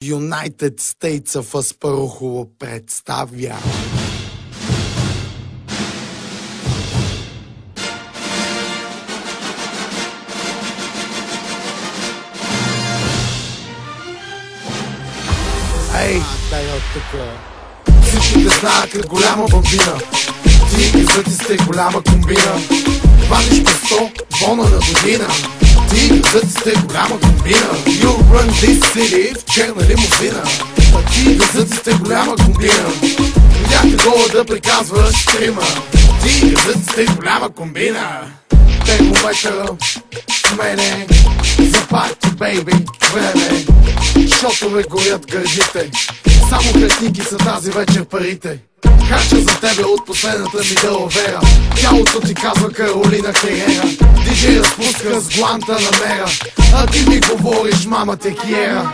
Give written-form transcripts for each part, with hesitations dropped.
United States of Аспарухово представя Ей, дай от тук. Всички те знаят голяма бомбина. Ти газъти сте голяма комбина. Вадиш по 100 бона на година. Ти газъти сте голяма комбина. You run this city в черна лимузина. Ти газъти сте голяма комбина. Видяхте гола да приказваш трима. Ти газъти сте голяма комбина. Термометъра в мене за парти, бейби, време. Шотове горят гърдите. Само хлетники са тази вечер парите. Харча за тебе от последната ми далавера. Тялото ти казва Каролина Херера. Диджей разпуска с гланта на мера. А ти ми говориш, мама те киера.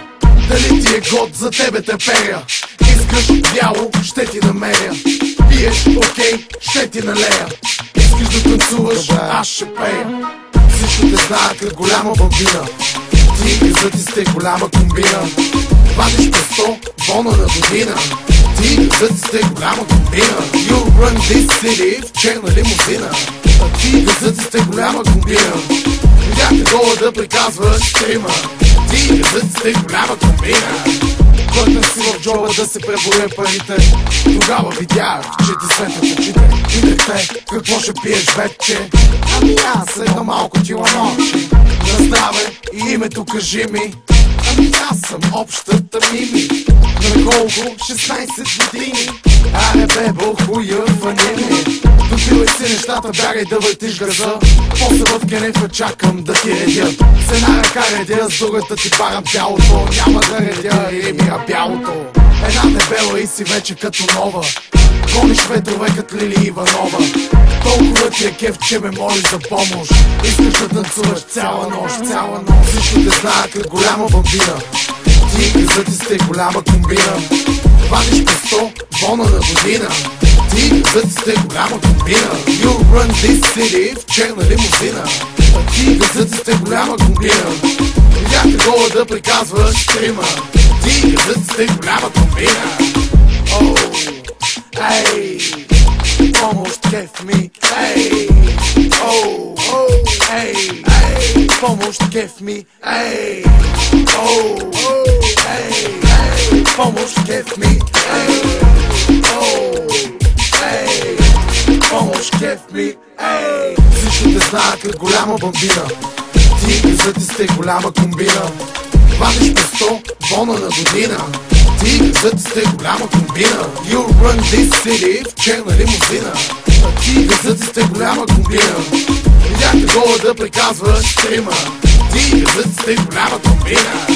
Дали ти е год, за тебе те перя. Искаш бяло, ще ти намеря. Пиеш, окей, ще ти налея. Искаш да танцуваш, аз ще пея. Всичко те знаят като голяма бомбина. Ти газъти сте голяма комбина. Вадиш по 100 бона на година. Ти газъти сте голяма комбина. You run this city в черна лимузина. Ти газъти сте голяма комбина. Видяхте гола да приказваш трима. Ти газъти сте голяма комбина. Пърнах си в джоба да се преборя парите. Тогава видях, че ти светят очите. Питахте, какво ще пиеш вече? Ами аз едно малко ти ламочи. На здраве и името кажи ми. Ами аз съм общата Мими. На колко? 16 години. Аре бебо, хуя, фани ми. Допивай си нещата, бягай да въртиш газа. После в кенефа чакам да ти редя. С една ръка редя, с другата ти парам тялото. Няма да редя Римира бялото. Една дебела и си вече като нова. Гониш ветрове като Лили Иванова. Толкова ти е кеф, че ме молиш за помощ. Искаш да танцуваш цяла нощ, цяла нощ. Всичко те знаят като голяма бомбина. Ти газъти сте голяма комбина. Вадиш по 100 бона на година. Ти газъти сте голяма комбина. You run this city в черна лимузина. Ти газъти сте голяма комбина. Видяхте гола да приказваш трима. Ти газъти сте голяма комбина. Ей, помощ кеф ми. Ей, ей, помощ кеф ми. Ей, ей, помощ кеф ми. Ей, помощ кеф ми. Ей, всичко те знаят като голяма бомбина. Ти газъти сте голяма комбина. Вадиш по 100 бона на година. Ти газъти сте голяма комбина. You run this city в черна лимузина. Ти газъти сте голяма комбина. Видяхте гола да приказваш трима. Ти газъти сте голяма комбина.